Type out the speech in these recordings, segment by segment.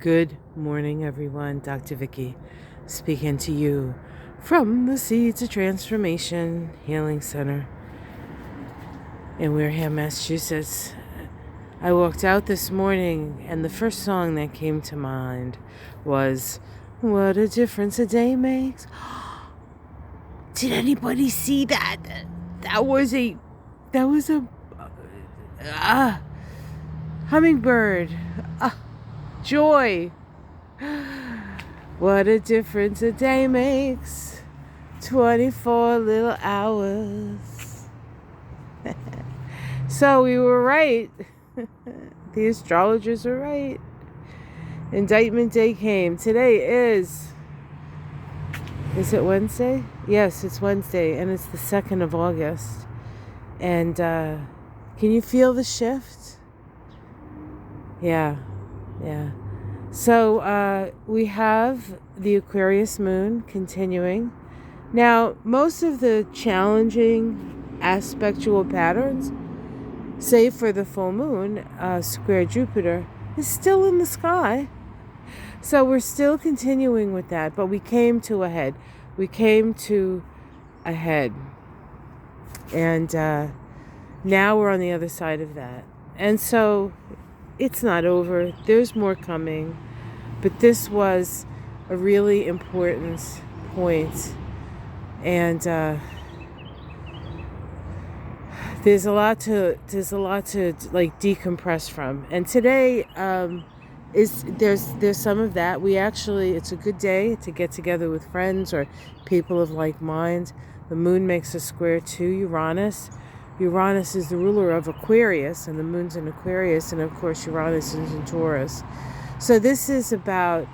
Good morning, everyone. Dr. Vicky speaking to you from the Seeds of Transformation Healing Center in Wareham, Massachusetts. I walked out this morning and the first song that came to mind was "What a Difference a Day Makes." Did anybody see that? That was a hummingbird. Joy. What a difference a day makes. 24 little hours. So we were right. The astrologers were right. Indictment day came. Today is it Wednesday? Yes, it's Wednesday, and it's the 2nd of August. And can you feel the shift? Yeah. So we have the Aquarius moon continuing. Now, most of the challenging aspectual patterns, save for the full moon, square Jupiter, is still in the sky. So we're still continuing with that, but we came to a head. And now we're on the other side of that. And so it's not over. There's more coming. But this was a really important point. And there's a lot to like decompress from. And today there's some of that. It's a good day to get together with friends or people of like mind. The moon makes a square to Uranus. Uranus is the ruler of Aquarius, and the moon's in Aquarius, and of course Uranus is in Taurus. So this is about,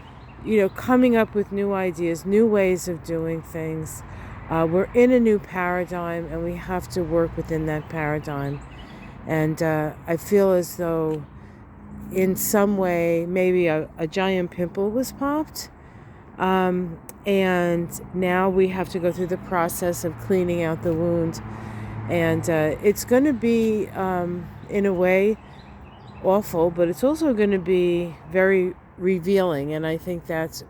coming up with new ideas, new ways of doing things. We're in a new paradigm, and we have to work within that paradigm. And I feel as though in some way maybe a giant pimple was popped. And now we have to go through the process of cleaning out the wound. And it's going to be, in a way, awful, but it's also going to be very revealing. And I think that's,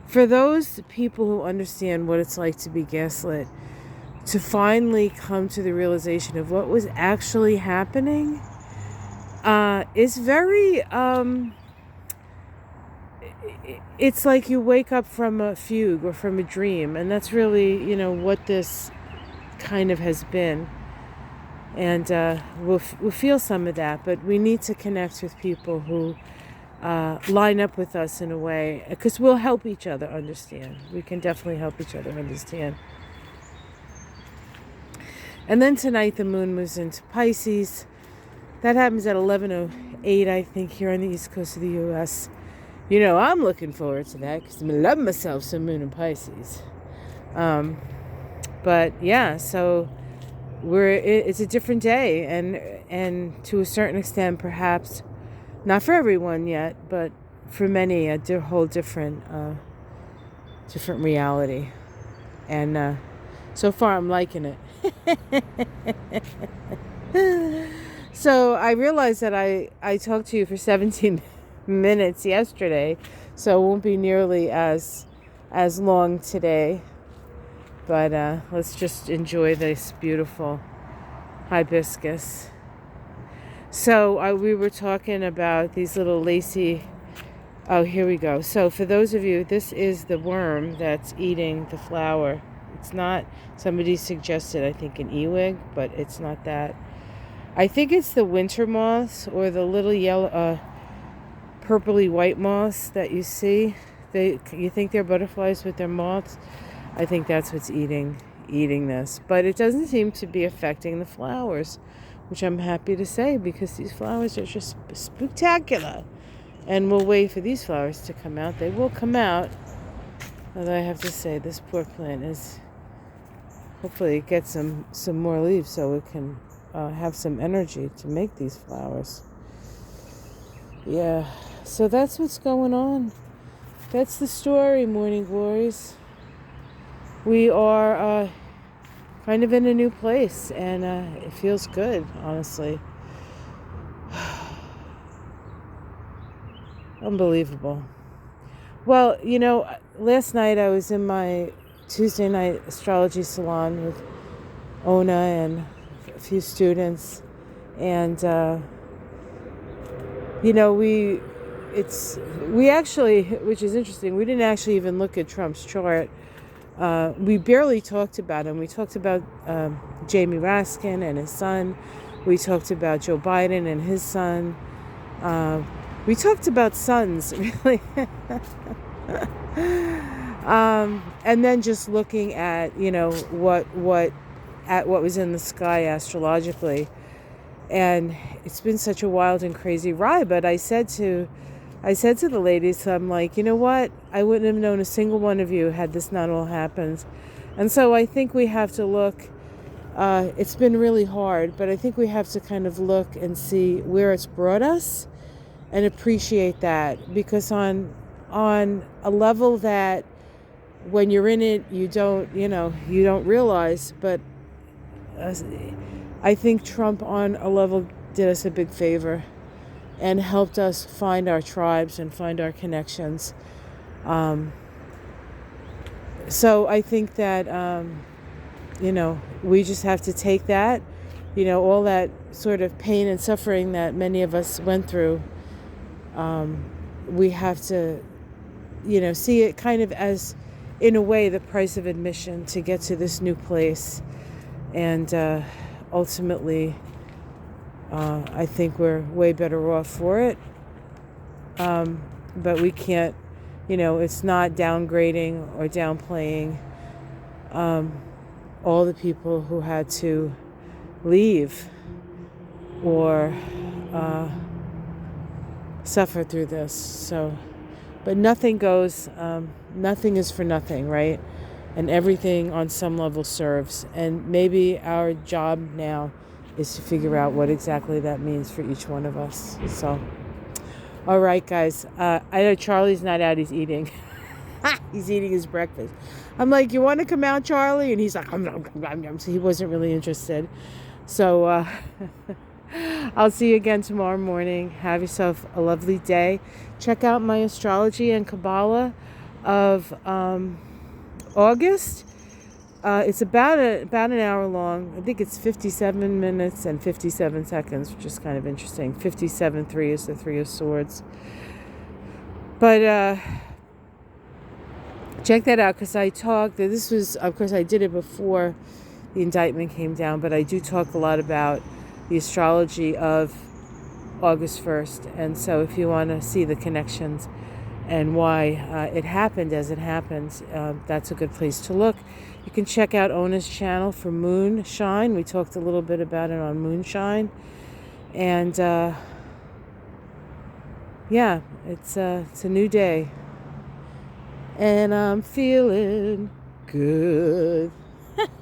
for those people who understand what it's like to be gaslit, to finally come to the realization of what was actually happening, is very... it's like you wake up from a fugue or from a dream, and that's really, what this kind of has been. And we'll feel some of that, but we need to connect with people who line up with us in a way, because we'll help each other understand. We can definitely help each other understand. And then tonight the moon moves into Pisces. That happens at 11:08, I think, here on the east coast of the U.S. I'm looking forward to that because I love myself some moon in Pisces. But yeah, so it's a different day, and to a certain extent, perhaps not for everyone yet, but for many, a whole different reality. And so far, I'm liking it. So I realized that I talked to you for 17 minutes yesterday, so it won't be nearly as long today. But let's just enjoy this beautiful hibiscus. So we were talking about these little lacy... Oh, here we go. So for those of you, this is the worm that's eating the flower. It's not... Somebody suggested, I think, an ewig, but it's not that. I think it's the winter moths or the little yellow... purpley white moths that you see. You think they're butterflies with their moths? I think that's what's eating this. But it doesn't seem to be affecting the flowers, which I'm happy to say, because these flowers are just spectacular. And we'll wait for these flowers to come out. They will come out. Although I have to say, this poor plant is... Hopefully it gets some more leaves so it can have some energy to make these flowers. Yeah. So that's what's going on. That's the story, Morning Glories. We are kind of in a new place, and it feels good, honestly. Unbelievable. Well, last night I was in my Tuesday night astrology salon with Ona and a few students, and we actually, which is interesting, we didn't actually even look at Trump's chart. We barely talked about him. We talked about Jamie Raskin and his son. We talked about Joe Biden and his son. We talked about sons, really. And then just looking at, what was in the sky astrologically. And it's been such a wild and crazy ride. But I said to the ladies, I'm like, you know what? I wouldn't have known a single one of you had this not all happened. And so I think we have to look. It's been really hard, but I think we have to kind of look and see where it's brought us and appreciate that. Because on a level that when you're in it, you don't realize. But I think Trump on a level did us a big favor and helped us find our tribes and find our connections. So I think that, we just have to take that, all that sort of pain and suffering that many of us went through. We have to, see it kind of as, in a way, the price of admission to get to this new place. And ultimately, I think we're way better off for it. But we can't, it's not downgrading or downplaying all the people who had to leave or suffer through this. So, but nothing is for nothing, right? And everything on some level serves. And maybe our job now is to figure out what exactly that means for each one of us. So, all right, guys. I know Charlie's not out. He's eating. He's eating his breakfast. I'm like, you want to come out, Charlie? And he's like, so he wasn't really interested. So I'll see you again tomorrow morning. Have yourself a lovely day. Check out my astrology and Kabbalah of August. It's about an hour long. I think it's 57 minutes and 57 seconds, which is kind of interesting. 57.3 is the Three of Swords. But check that out, because I talked. This was, of course, I did it before the indictment came down, but I do talk a lot about the astrology of August 1st. And so if you want to see the connections and why it happened as it happened, that's a good place to look. You can check out Ona's channel for Moonshine. We talked a little bit about it on Moonshine. And yeah, it's a new day. And I'm feeling good.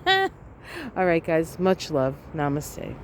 All right, guys. Much love. Namaste.